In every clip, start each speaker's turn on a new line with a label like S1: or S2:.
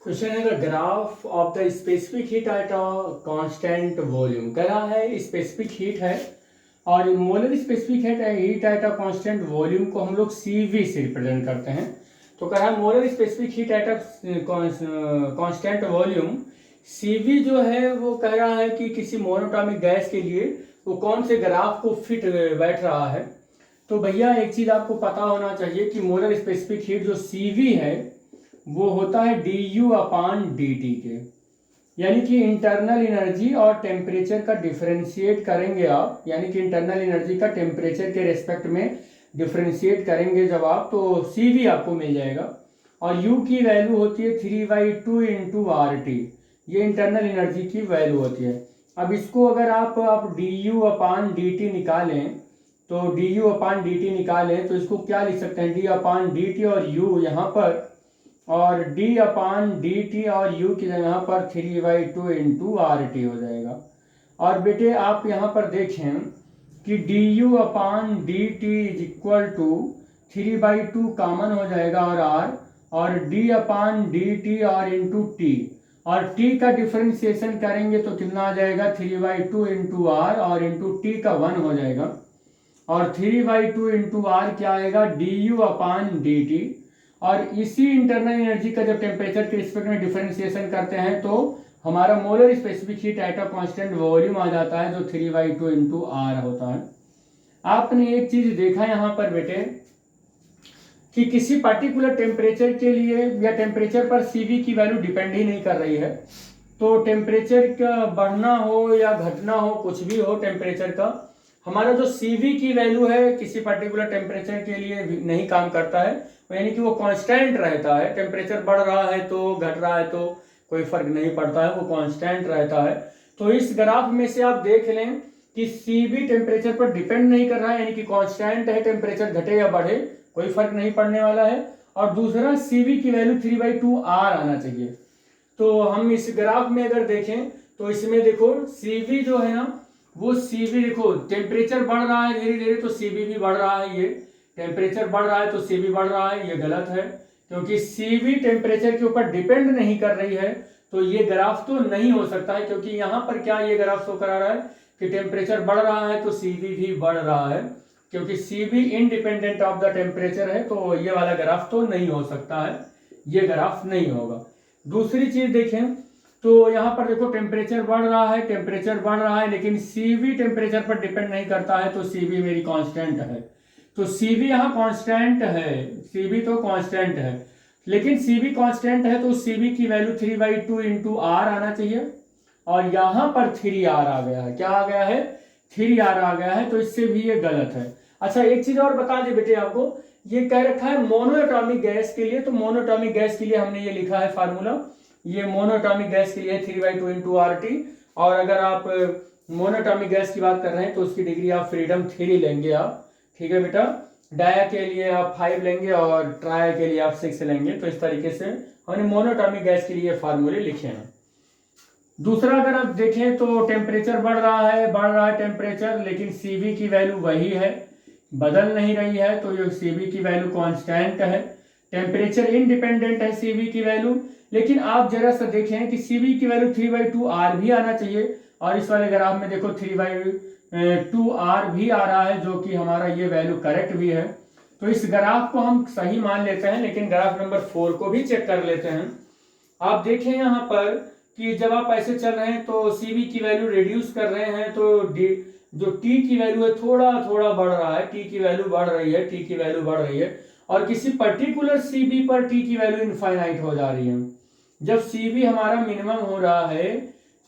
S1: Question है the graph of the specific heat at a constant volume. कह रहा है स्पेसिफिक हीट है और molar specific heat at a constant volume को हम लोग CV से रिप्रेजेंट करते हैं। तो कह रहा है molar specific heat at a constant volume CV जो है वो कह रहा है कि किसी मोनोटॉमिक गैस के लिए वो कौन से ग्राफ को फिट बैठ रहा है। तो भैया एक चीज आपको पता होना चाहिए कि मोलर स्पेसिफिक हीट जो CV है वो होता है du/dt के, यानी कि इंटरनल एनर्जी और टेम्परेचर का डिफरेंशिएट करेंगे आप, यानी कि इंटरनल एनर्जी का टेम्परेचर के रेस्पेक्ट में डिफरेंशिएट करेंगे जब आप, तो CV आपको मिल जाएगा। और U की वैल्यू होती है 3/2 इंटू RT, ये इंटरनल एनर्जी की वैल्यू होती है। अब इसको अगर आप du/dt निकालें तो du/dt निकालें तो इसको क्या लिख सकते हैं, d/dt और U यहाँ पर, और d/dt और U की जगह पर 3/2 इंटू RT हो जाएगा। और बेटे आप यहाँ पर देखें कि du/dt is equal to 3/2 common हो जाएगा और d/dt और इंटू टी, और t का डिफरेंशिएशन करेंगे तो कितना आ जाएगा 3/2 इंटू R और इंटू टी का 1 हो जाएगा। और 3/2 इंटू आर क्या आएगा du/dt। और इसी इंटरनल एनर्जी का जब टेम्परेचर के रिस्पेक्ट में डिफरेंशिएशन करते हैं तो हमारा molar specific heat at a constant volume आ जाता है जो 3/2 इंटू आर होता है। आपने एक चीज देखा यहाँ पर बेटे कि किसी पर्टिकुलर टेम्परेचर के लिए या टेम्परेचर पर CV की वैल्यू डिपेंड ही नहीं कर रही है। तो टेम्परेचर का बढ़ना हो या घटना हो, कुछ भी हो टेम्परेचर का, हमारा जो CV की वैल्यू है किसी पर्टिकुलर टेम्परेचर के लिए नहीं काम करता है, यानी कि वो कांस्टेंट रहता है। टेम्परेचर बढ़ रहा है तो घट रहा है तो कोई फर्क नहीं पड़ता है, वो कांस्टेंट रहता है। तो इस ग्राफ में से आप देख लें कि CV टेम्परेचर पर डिपेंड नहीं कर रहा है, यानी कि कांस्टेंट है, टेम्परेचर घटे या बढ़े कोई फर्क नहीं पड़ने वाला है। और दूसरा CV की वैल्यू 3/2 R आना चाहिए। तो हम इस ग्राफ में अगर देखें तो इसमें देखो CV जो है ना, वो CV देखो टेम्परेचर बढ़ रहा है धीरे धीरे तो CV भी बढ़ रहा है। ये टेम्परेचर बढ़ रहा है तो CV बढ़ रहा है, ये गलत है क्योंकि CV टेम्परेचर के ऊपर डिपेंड नहीं कर रही है। तो ये ग्राफ तो नहीं हो सकता है, क्योंकि यहाँ पर क्या ये ग्राफ शो करा रहा है कि टेम्परेचर बढ़ रहा है तो CV भी बढ़ रहा है, क्योंकि CV independent of the temperature है। तो ये वाला ग्राफ तो नहीं हो सकता है, ये ग्राफ नहीं होगा। दूसरी चीज देखें तो यहाँ पर देखो टेम्परेचर बढ़ रहा है, टेम्परेचर बढ़ रहा है, लेकिन CV टेम्परेचर पर डिपेंड नहीं करता है तो CV मेरी कांस्टेंट है। तो CV यहाँ कांस्टेंट है, CV तो कांस्टेंट है, लेकिन CV कांस्टेंट है तो CV की वैल्यू 3/2 इंटू आर आना चाहिए, और यहाँ पर 3R आ गया है। क्या आ गया है 3R आ गया है, तो इससे भी ये गलत है। अच्छा एक चीज और बता दे बेटे आपको, ये कह रखा है मोनोएटॉमिक गैस के लिए, तो मोनोएटॉमिक गैस के लिए हमने ये लिखा है फार्मूला, ये मोनोएटॉमिक गैस के लिए 3/2 इंटू RT। और अगर आप मोनोएटॉमिक गैस की बात कर रहे हैं तो उसकी डिग्री आप फ्रीडम 3 लेंगे आप, ठीक है बेटा। डाया के लिए आप 5 लेंगे और ट्राया के लिए आप 6 लेंगे। तो इस तरीके से हमने मोनोएटॉमिक गैस के लिए फार्मूले लिखे हैं। दूसरा अगर आप देखें तो टेम्परेचर बढ़ रहा है टेम्परेचर, लेकिन CV की वैल्यू वही है, बदल नहीं रही है, तो ये CV की वैल्यू कांस्टेंट है। टेम्परेचर इंडिपेंडेंट है CV की वैल्यू, लेकिन आप जरा सा देखें कि CV की वैल्यू 3/2 R भी आना चाहिए, और इस वाले ग्राफ में देखो 3/2 R भी आ रहा है, जो कि हमारा ये वैल्यू करेक्ट भी है। तो इस ग्राफ को हम सही मान लेते हैं, लेकिन ग्राफ नंबर 4 को भी चेक कर लेते हैं। आप देखें यहाँ पर कि जब आप ऐसे चल रहे हैं तो CV की वैल्यू रिड्यूस कर रहे हैं तो जो T की वैल्यू है थोड़ा थोड़ा बढ़ रहा है, T की वैल्यू बढ़ रही है, T की वैल्यू बढ़ रही है, और किसी पर्टिकुलर CV पर T की वैल्यू इनफाइनाइट हो जा रही है। जब CV हमारा मिनिमम हो रहा है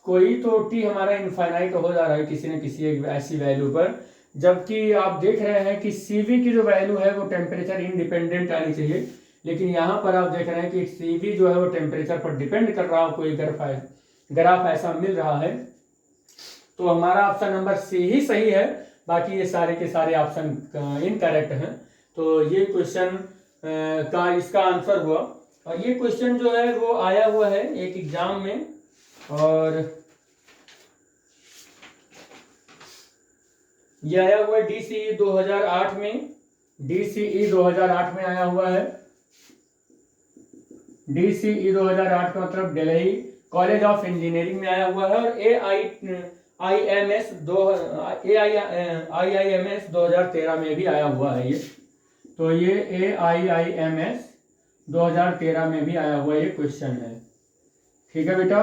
S1: कोई, तो T हमारा इनफाइनाइट हो जा रहा है किसी न किसी एक ऐसी वैल्यू पर, जबकि आप देख रहे हैं कि CV की जो वैल्यू है वो टेम्परेचर इंडिपेंडेंट आनी चाहिए, लेकिन यहाँ पर आप देख रहे हैं कि CV जो है वो टेम्परेचर पर डिपेंड कर रहा हो, कोई ग्राफ ऐसा मिल रहा है। तो हमारा ऑप्शन नंबर C ही सही है, बाकी ये सारे के सारे ऑप्शन इनकरेक्ट हैं। तो ये क्वेश्चन का इसका आंसर हुआ। और ये क्वेश्चन जो है वो आया हुआ है एक एग्जाम में, और ये आया हुआ है DCE 2008 में, DCE 2008 में आया हुआ है। DCE 2008 का मतलब दिल्ली कॉलेज ऑफ इंजीनियरिंग में आया हुआ है। और AIIMS 2013 में भी आया हुआ है ये। तो ये AIIMS 2013 में भी आया हुआ ये क्वेश्चन है। ठीक है बेटा।